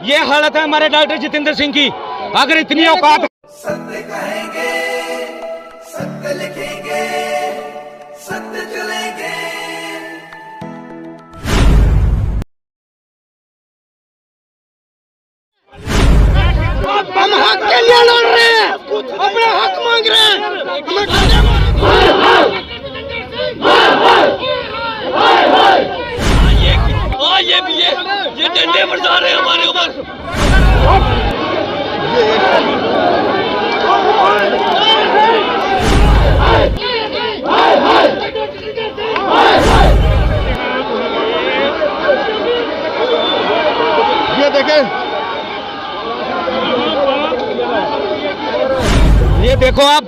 ये हालत है हमारे डॉक्टर जितेंद्र सिंह की। अगर इतनी औकात सत्य कहेंगे, सत्य लिखेंगे, सत्य चलेंगे। हम हक के लिए लड़ रहे हैं, अपने हक मांग रहे हैं। ये डंडे बरसा रहे हैं हमारे ऊपर। ये देखें, ये देखो आप,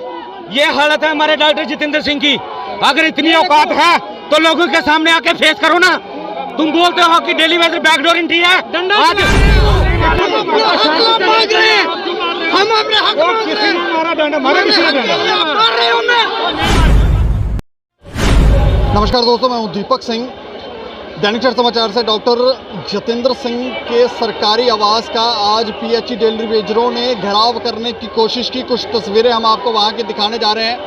ये हालत है हमारे डॉक्टर जितेंद्र सिंह की। अगर इतनी औकात है तो लोगों के सामने आके फेस करो ना। तुम बोलते हो कि डेली वेजर बैकडोर एंट्री है। आज मांग रहे हैं, हम अपने हक मांग रहे हैं। नमस्कार दोस्तों, मैं हूं दीपक सिंह। दैनिक चर समाचार से डॉक्टर जितेंद्र सिंह के सरकारी आवास का आज पीएचई डेली वेजरों ने घेराव करने की कोशिश की। कुछ तस्वीरें हम आपको वहां की दिखाने जा रहे हैं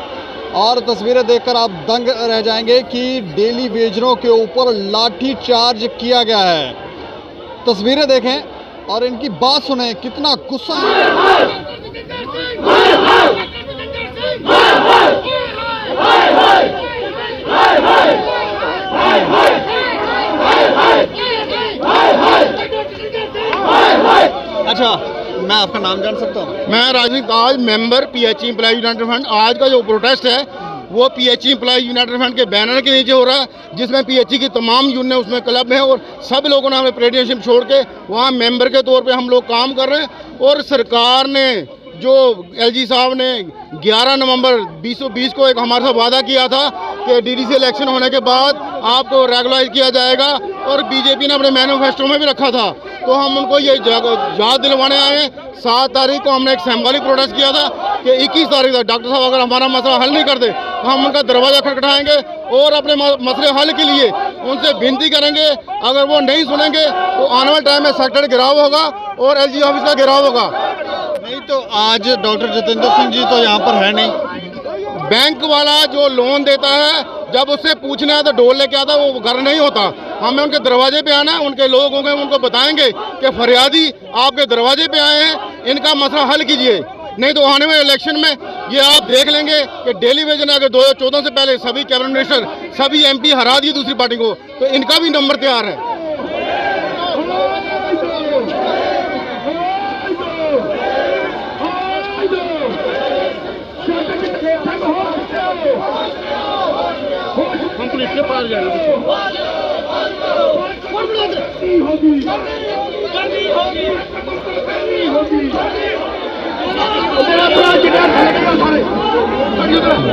और तस्वीरें देखकर आप दंग रह जाएंगे कि डेली वेजरों के ऊपर लाठी चार्ज किया गया है। तस्वीरें देखें और इनकी बात सुने, कितना गुस्सा अच्छा, मैं आपका नाम जान सकता हूँ? मैं राजनीतिक आज member PHE employ united front. आज का जो प्रोटेस्ट है वो पीएचई एम्प्लॉय यूनाइटेड फ्रंट के बैनर के नीचे हो रहा है, जिसमें पीएचई की तमाम यूनियन उसमें क्लब हैं और सब लोगों ने हमें अप्रेंटिसशिप छोड़ के वहाँ मेंबर के तौर पे हम लोग काम कर रहे हैं। और सरकार ने जो एलजी साहब ने 11 नवंबर 2020 को एक हमारे साथ वादा किया था कि डीडीसी इलेक्शन होने के बाद आपको रेगुलाइज किया जाएगा, और बीजेपी ने अपने मैनिफेस्टो में भी रखा था। तो हम उनको ये याद दिलवाने आए हैं। 7 तारीख को हमने एक सिंबॉलिक प्रोटेस्ट किया था कि 21 तारीख तक डॉक्टर साहब अगर हमारा मसला हल नहीं करते तो हम उनका दरवाज़ा खटखटाएंगे और अपने मसले हल के लिए उनसे विनती करेंगे। अगर वो नहीं सुनेंगे तो आने वाले टाइम में सेक्टर घेराव होगा और एलजी ऑफिस का घेराव होगा। नहीं तो आज डॉक्टर जितेंद्र सिंह जी तो यहाँ पर है नहीं। बैंक वाला जो लोन देता है, जब उससे पूछना है तो डोल लेके आता, वो घर नहीं होता। हमें उनके दरवाजे पे आना है, उनके लोग होंगे, उनको बताएंगे कि फरियादी आपके दरवाजे पे आए हैं, इनका मसला हल कीजिए। नहीं तो आने वाले इलेक्शन में ये आप देख लेंगे कि डेली वेजर ने अगर 2014 से पहले सभी कैबिनेट मिनिस्टर, सभी एमपी हरा दिए दूसरी पार्टी को, तो इनका भी नंबर तैयार है।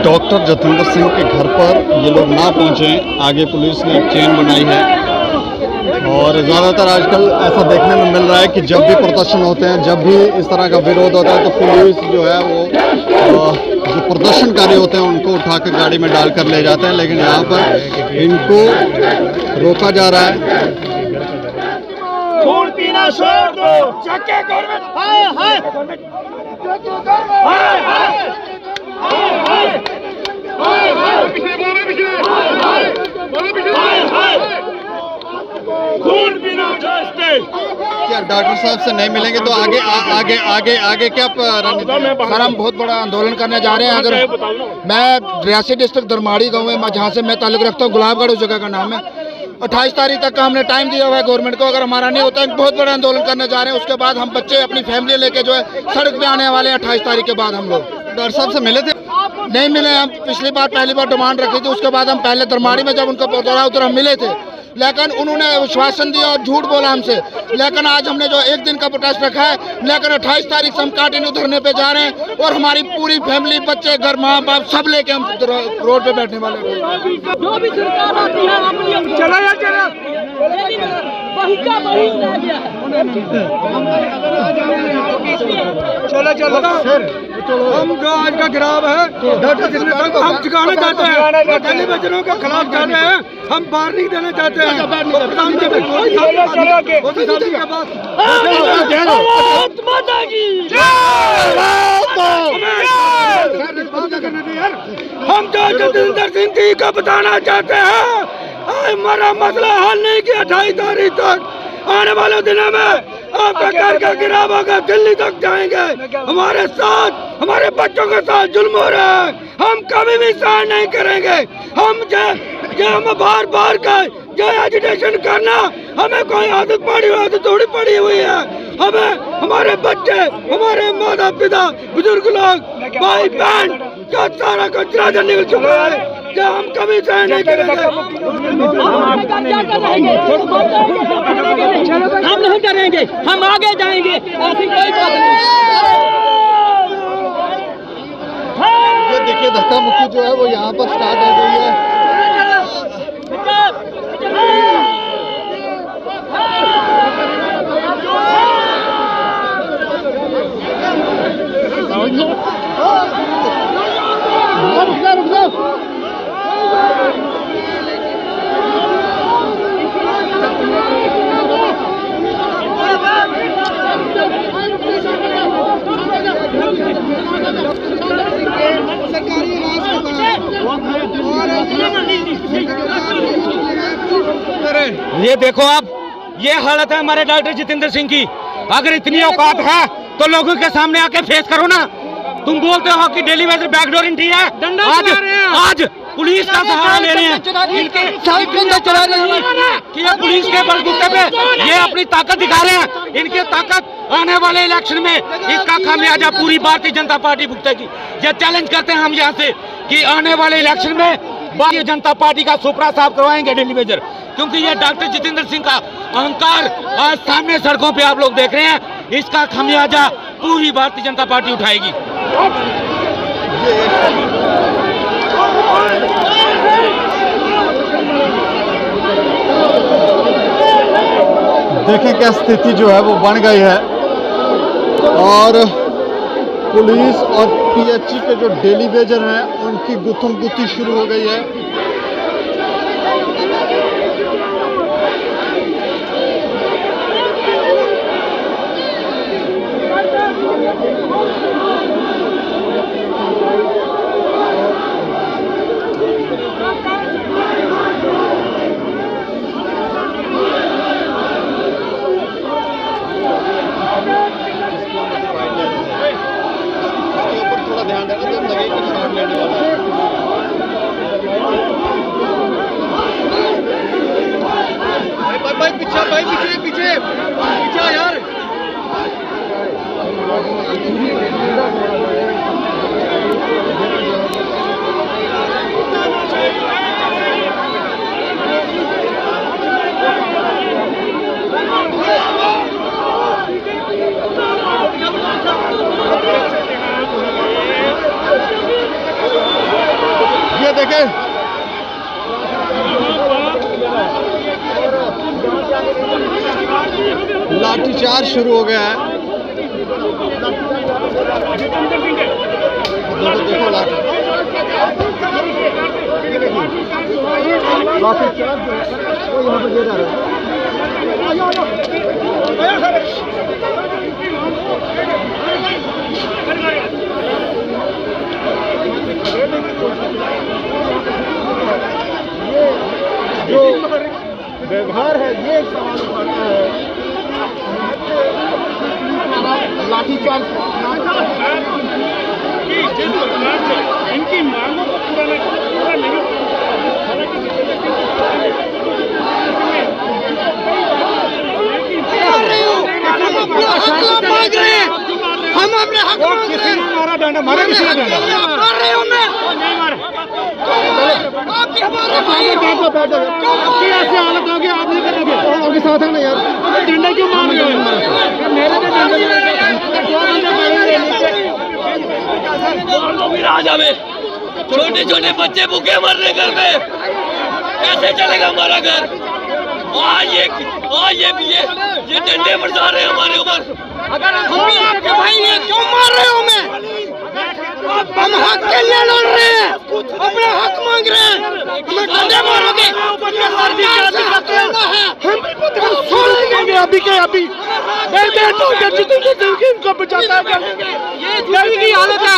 डॉक्टर जितेंद्र सिंह के घर पर ये लोग ना पहुंचे, आगे पुलिस ने एक चेन बनाई है। और ज़्यादातर आजकल ऐसा देखने में मिल रहा है कि जब भी प्रदर्शन होते हैं, जब भी इस तरह का विरोध होता है, तो पुलिस जो है वो जो प्रदर्शनकारी होते हैं उनको उठाकर गाड़ी में डालकर ले जाते हैं। लेकिन यहाँ पर इनको रोका जा रहा है। खून पीना छोड़ दो, चक्के गवर्नमेंट, हाय हाय, हाय हाय, खून पीना चाहते। क्या डॉक्टर साहब से नहीं मिलेंगे तो आगे आगे आगे आगे क्या सर, हम बहुत बड़ा आंदोलन करने जा रहे हैं। अगर मैं रियासी डिस्ट्रिक्ट दरमाड़ी गाँव में, जहाँ से मैं ताल्लुक रखता हूँ, गुलाबगढ़ उस जगह का नाम है। 28 तारीख तक का हमने टाइम दिया हुआ है गवर्नमेंट को। अगर हमारा नहीं होता है, बहुत बड़ा आंदोलन करने जा रहे हैं। उसके बाद हम बच्चे अपनी फैमिली लेके जो है सड़क पे आने वाले हैं 28 तारीख के बाद। हम लोग डॉक्टर साहब से मिले थे? नहीं मिले। हम पहली बार डिमांड रखी थी, उसके बाद हम पहले दरमाड़ी में जब उनका दौरा उधर हम मिले थे, लेकिन उन्होंने आश्वासन दिया और झूठ बोला हमसे। लेकिन आज हमने जो एक दिन का प्रोटेस्ट रखा है, लेकिन 28 तारीख से हम कंटिन्यू धरने पे जा रहे हैं और हमारी पूरी फैमिली, बच्चे, घर, माँ बाप सब लेके हम रोड पे बैठने वाले हैं। जो भी सरकार आती है अपनी चला चलो चलो सर, हम जो आज का गिराव है डॉक्टर जितेंद्र सिंह को हम चुकाना चाहते हैं। डेली वेजरों के खिलाफ कर रहे हैं, हम बाहर नहीं देना चाहते हैं। प्रधानमंत्री माता की हम तो जतिंदर सिंह जी को बताना चाहते हैं, हमारा मसला हल नहीं किया 28 तारीख तक। आने वाले दिनों में आपका घर का गिराव होगा, दिल्ली तक जाएंगे। हमारे साथ, हमारे बच्चों के साथ जुल्म हो रहा है, हम कभी भी सहन नहीं करेंगे। हम बार बार का जो एजुटेशन करना, हमें कोई आदत थोड़ी पड़ी हुई है। हमें हमारे बच्चे, हमारे माता पिता, बुजुर्ग लोग, भाई बहन का सारा कचरा निकल चुका है, जो हम कभी सहन नहीं करेंगे। हम नहीं करेंगे, हम आगे जाएंगे, ऐसी कोई बात नहीं। ये देखिए धक्का मुक्की जो है वो यहाँ पर स्टार्ट हो गई है। ये देखो आप, ये हालत है हमारे डॉक्टर जितेंद्र सिंह की। अगर इतनी औकात है तो लोगों के सामने आके फेस करो ना। तुम बोलते हो कि डेली वेजर बैकडोर एंट्री है, आज पुलिस का सहारा ले रहे हैं, कि ये पुलिस के बलबूते पे ये अपनी ताकत दिखा रहे हैं। इनकी ताकत आने वाले इलेक्शन में इसका खामियाजा पूरी भारतीय जनता पार्टी भुगतेगी। ये चैलेंज करते हैं हम यहाँ से कि आने वाले इलेक्शन में भारतीय जनता पार्टी का सुपड़ा साफ करवाएंगे डेली वेजर, क्योंकि ये डॉक्टर जितेंद्र सिंह का अहंकार आज सामने सड़कों पे आप लोग देख रहे हैं। इसका खामियाजा पूरी भारतीय जनता पार्टी उठाएगी। देखें क्या स्थिति जो है वो बन गई है, और पुलिस और पीएचई के जो डेली वेजर हैं उनकी गुत्थम गुत्थी शुरू हो गई है। ध्यान देना जब लगे कि शॉट लेने वाला है। भाई पीछे, भाई पीछे पीछे पीछे यार। ये देखें लाठीचार्ज शुरू हो गया है। देखो लाठी लाठीचार्ज वो यहाँ पर दे रहा है। जो व्यवहार है ये एक सवाल उठाता है। लाठीचार्ज इनकी मांगों को पूरा नहीं मांग रहे हैं, हम अपने हक मांग रहे हैं। मारा डंडा, मारा किसी ने डंडा मार रहे हो मैं नहीं मारा। आप हमारे भाई आपकी ऐसी हालत होगी, आप नहीं करेंगे आपके साथ है ना यार। डंडा क्यों मार रहे हो? मेरे पे डंडा छोटे छोटे बच्चे भूखे मर रहे घर में, कैसे चलेगा हमारा घर? ये डंडे बरसा रहे हैं हमारे ऊपर। अगर हम भी आपके भाई हैं, क्यों मार रहे हो? मैं हम हक के लिए लड़ रहे हैं, अपना हक मांग रहे हैं, हमें डंडे मारोगे? हम सुन लेंगे अभी के अभी। मैं जितेंद्र सिंह इनको ये झूठी की हालत है,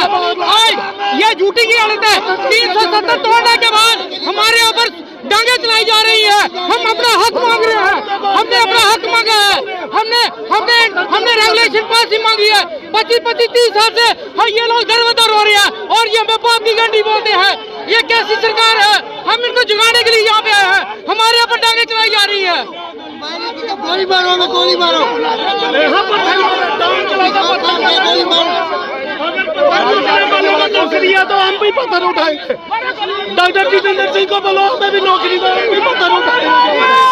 ये झूठी की हालत है। 370 तोड़ने के बाद हमारे ऊपर डांगे चलाई जा रही है। हम अपना हक मांग रहे हैं, हमने अपना हक मांगा है, हमने रेगुलेशन पास ही मांगी है। 25-30 साल से ये लोग दरबदर हो रहे हैं और ये हमें बाप की गंडी बोलते हैं। ये कैसी सरकार है? हम इनको जुगाड़ने के लिए यहाँ पे आए हैं, हमारे ऊपर डांगे चलाई जा रही है। गोली मारो, हमें गोली मारो, नौकरी है तो हम भी पत्थर उठाएंगे। डॉक्टर जितेंद्र सिंह को बोलो हमें भी नौकरी दो, हम भी पत्थर उठाएंगे। हम आगे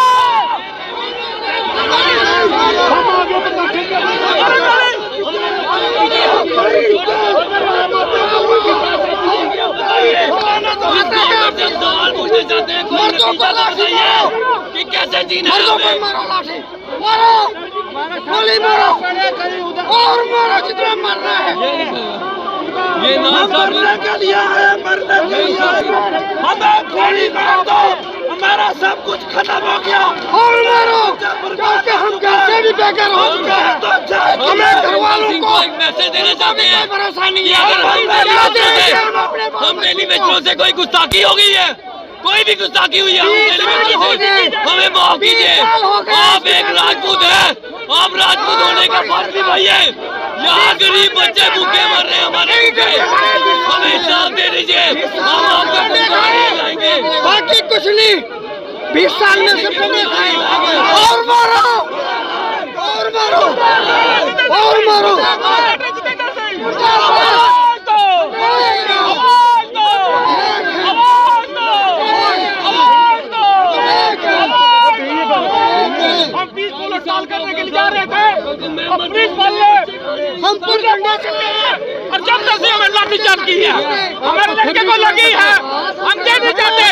कि कैसे जीना है, गोली मारो और मारो जितना मरना है। ये मरने के लिए है, मरने के लिए हमें गोली मार दो, हमारा सब कुछ खत्म हो गया। और मारो क्योंकि हम कैसे भी बेकार हो चुके हैं। हमें घर वालों को एक मैसेज देना चाहते हैं परेशानी कि अगर हम डेली वेजरों से कोई गुस्ताखी हो गई है, कोई भी गुस्ताखी हुई है, हम डेली वेजरों से, हमें माफ कीजिए। आप एक राजपूत है, आप राजपूत होने का फर्ज निभाइए। यहाँ गरीब बच्चे भूखे मर रहे हैं हमारे भूखे, हमें इंसाफ दे दीजिए, हम आपका जाएंगे। बाकी कुछ नहीं, 20 साल में से और मारो और मारो और मारो। हम 20 साल करने के लिए जा रहे थे, हम पूरे और जब से हमें लाठीचार्ज की है, हमारे लड़के को लगी है, हम दे नहीं चाहते।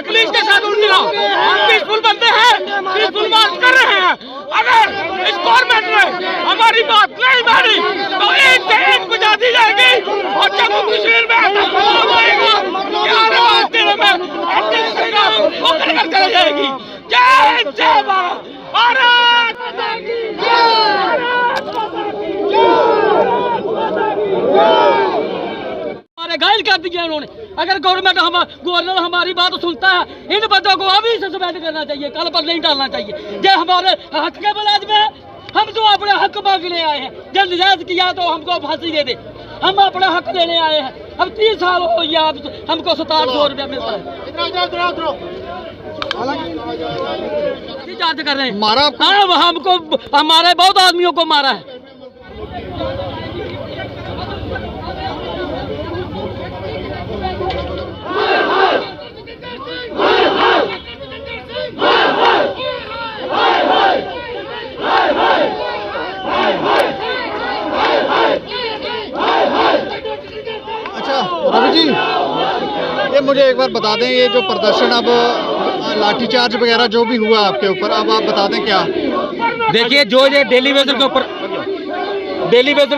पुलिस के साथ उल्टा हम पीसफुल बनते हैं, पीसफुल मार्च कर रहे हैं। अगर इस गवर्नमेंट ने हमारी बात नहीं मानी तो एक से एक बुझा दी जाएगी और जम्मू कश्मीर में ऐसा बदलाव आएगा कि आने वाले दिनों में अपनी सरकार उखड़ कर चली जाएगी। जय जय भारत, भारत माता की जय। हमारे घायल कर दिया उन्होंने। अगर गवर्नर हमारी बात सुनता है, इन बंदों को अभी सस्पेंड करना चाहिए, कल पर नहीं डालना चाहिए। ये हमारे हक के मुलाजिम है, हम तो अपने हक मांगने आए हैं। जब निजात किया तो हमको फांसी दे दे, हम अपना हक लेने आए हैं। अब 30 साल हो गया, हमको 6700 रुपया मिलता है। चार्ज कर रहे हैं, मारा हाँ, हमको हमारे बहुत आदमियों को मारा है। अच्छा रवि जी, ये मुझे एक बार बता दें, ये जो प्रदर्शन अब लाठीचार्ज वगैरह जो भी हुआ आपके ऊपर, अब आप बता दें क्या। देखिए, जो ये डेली वेजर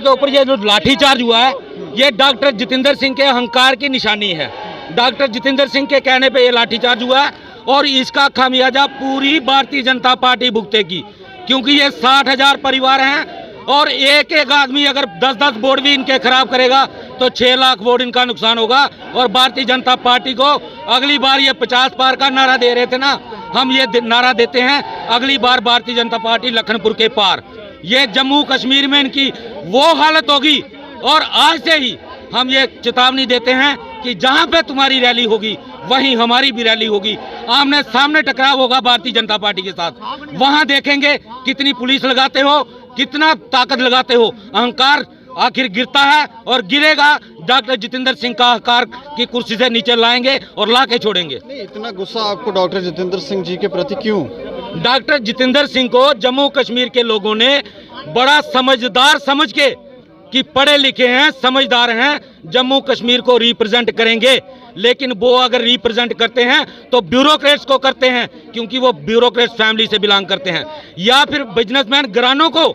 के ऊपर ये जो लाठीचार्ज हुआ है, ये डॉक्टर जितेंद्र सिंह के अहंकार की निशानी है। डॉक्टर जितेंद्र सिंह के कहने पे ये लाठीचार्ज हुआ है और इसका खामियाजा पूरी भारतीय जनता पार्टी भुगतेगी, क्योंकि ये 60,000 परिवार हैं और एक एक आदमी अगर 10-10 वोट भी इनके खराब करेगा तो 6 लाख वोट इनका नुकसान होगा। और भारतीय जनता पार्टी को अगली बार ये 50 पार का नारा दे रहे थे ना, हम ये नारा देते हैं अगली बार भारतीय जनता पार्टी लखनपुर के पार। ये जम्मू कश्मीर में इनकी वो हालत होगी और आज से ही हम ये चेतावनी देते हैं कि जहां पे तुम्हारी रैली होगी वहीं हमारी भी रैली होगी, आमने सामने टकराव होगा भारतीय जनता पार्टी के साथ। वहां देखेंगे कितनी पुलिस लगाते हो, कितना ताकत लगाते हो। अहंकार आखिर गिरता है और गिरेगा। डॉक्टर जितेंद्र सिंह का अहंकार की कुर्सी से नीचे लाएंगे और ला के छोड़ेंगे। नहीं, इतना गुस्सा आपको डॉक्टर जितेंद्र सिंह जी के प्रति क्यों? डॉक्टर जितेंद्र सिंह को जम्मू कश्मीर के लोगों ने बड़ा समझदार समझ के, कि पढ़े लिखे हैं, समझदार हैं, जम्मू कश्मीर को रिप्रेजेंट करेंगे। लेकिन वो अगर रिप्रेजेंट करते हैं तो ब्यूरोक्रेट्स को करते हैं, क्योंकि वो ब्यूरोक्रेट्स फैमिली से बिलोंग करते हैं, या फिर बिजनेसमैन घरानों को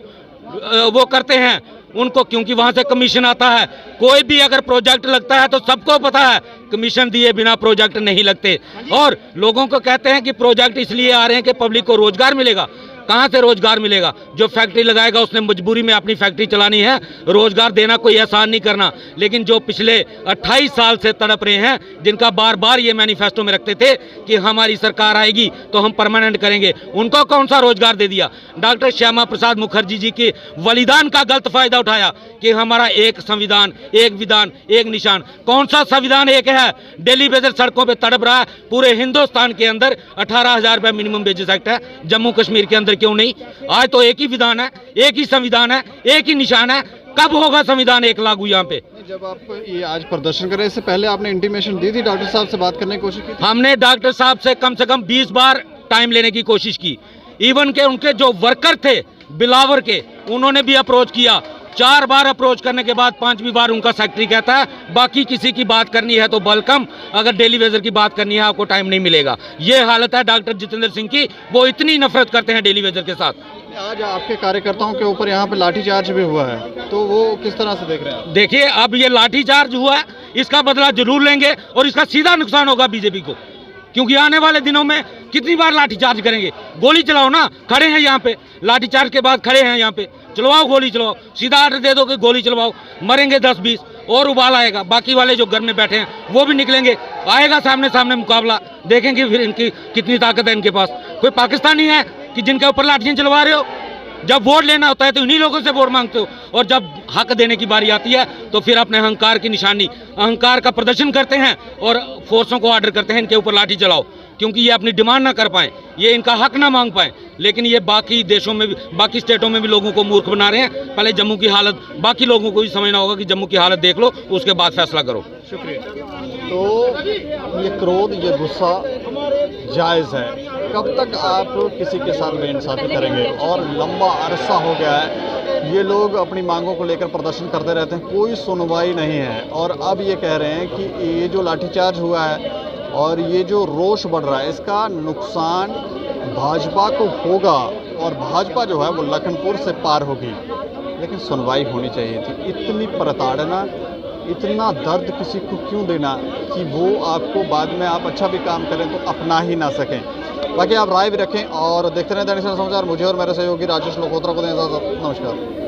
वो करते हैं उनको, क्योंकि वहां से कमीशन आता है। कोई भी अगर प्रोजेक्ट लगता है तो सबको पता है कमीशन दिए बिना प्रोजेक्ट नहीं लगते। और लोगों को कहते हैं कि प्रोजेक्ट इसलिए आ रहे हैं कि पब्लिक को रोजगार मिलेगा। कहाँ से रोजगार मिलेगा? जो फैक्ट्री लगाएगा उसने मजबूरी में अपनी फैक्ट्री चलानी है, रोजगार देना कोई एहसान नहीं करना। लेकिन जो पिछले 28 साल से तड़प रहे हैं, जिनका बार बार ये मैनिफेस्टो में रखते थे कि हमारी सरकार आएगी तो हम परमानेंट करेंगे, उनको कौन सा रोजगार दे दिया? डॉक्टर श्यामा प्रसाद मुखर्जी जी के बलिदान का गलत फायदा उठाया कि हमारा एक संविधान, एक विधान, एक निशान। कौन सा संविधान एक है? डेली बेजर सड़कों पे तड़प रहा है। पूरे हिंदुस्तान के अंदर 18,000 रुपये मिनिमम वेजेस एक्ट है, जम्मू कश्मीर के अंदर क्यों नहीं? आज तो एक ही विधान है, एक ही संविधान है, एक ही निशान है। कब होगा संविधान एक लागू यहाँ पे? जब आप ये आज प्रदर्शन कर रहे हैं, इससे पहले आपने इंटीमेशन दी थी, डॉक्टर साहब से बात करने की कोशिश की थी? हमने डॉक्टर साहब से कम 20 बार टाइम लेने की कोशिश की। इवन के उनके जो वर्कर थे बिलावर के, उन्होंने भी अप्रोच किया। 4 बार अप्रोच करने के बाद 5वीं बार उनका सेक्रेटरी कहता है बाकी किसी की बात करनी है तो वेलकम, अगर डेली वेजर की बात करनी है आपको टाइम नहीं मिलेगा। ये हालत है डॉक्टर जितेंद्र सिंह की, वो इतनी नफरत करते हैं डेली वेजर के साथ। आज आपके कार्यकर्ताओं के ऊपर यहाँ पे लाठीचार्ज भी हुआ है, तो वो किस तरह से देख रहे हैं आप? देखिए, अब ये लाठीचार्ज हुआ है, इसका बदला जरूर लेंगे और इसका सीधा नुकसान होगा बीजेपी को, क्योंकि आने वाले दिनों में कितनी बार लाठीचार्ज करेंगे? गोली चलाओ ना, खड़े हैं यहाँ पे, लाठीचार्ज के बाद खड़े हैं यहाँ पे, चलवाओ गोली चलाओ, सीधा आर्डर दे दो कि गोली चलवाओ, मरेंगे 10-20 और उबाल आएगा। बाकी वाले जो घर में बैठे हैं वो भी निकलेंगे, आएगा सामने सामने मुकाबला, देखेंगे फिर इनकी कितनी ताकत है इनके पास। कोई पाकिस्तानी है कि जिनके ऊपर लाठियाँ चलवा रहे हो? जब वोट लेना होता है तो इन्हीं लोगों से वोट मांगते हो, और जब हक देने की बारी आती है तो फिर अपने अहंकार की निशानी, अहंकार का प्रदर्शन करते हैं और फोर्सों को ऑर्डर करते हैं इनके ऊपर लाठी चलाओ, क्योंकि ये अपनी डिमांड ना कर पाएं, ये इनका हक ना मांग पाएं। लेकिन ये बाकी देशों में भी, बाकी स्टेटों में भी लोगों को मूर्ख बना रहे हैं। पहले जम्मू की हालत, बाकी लोगों को भी समझना होगा कि जम्मू की हालत देख लो, उसके बाद फैसला करो। शुक्रिया। तो ये क्रोध, ये गुस्सा जायज़ है। कब तक आप किसी के साथ बेइंसाफी करेंगे? और लंबा अरसा हो गया है ये लोग अपनी मांगों को लेकर प्रदर्शन करते रहते हैं, कोई सुनवाई नहीं है। और अब ये कह रहे हैं कि ये जो लाठीचार्ज हुआ है और ये जो रोष बढ़ रहा है, इसका नुकसान भाजपा को होगा और भाजपा जो है वो लखनपुर से पार होगी। लेकिन सुनवाई होनी चाहिए थी। इतनी प्रताड़ना, इतना दर्द किसी को क्यों देना कि वो आपको बाद में आप अच्छा भी काम करें तो अपना ही ना सकें? बाकी आप राय भी रखें और देखते रहें दैनिक सवेरा समाचार। मुझे और मेरे सहयोगी राजेश लोकोत्रा को दें इजाज़त। नमस्कार।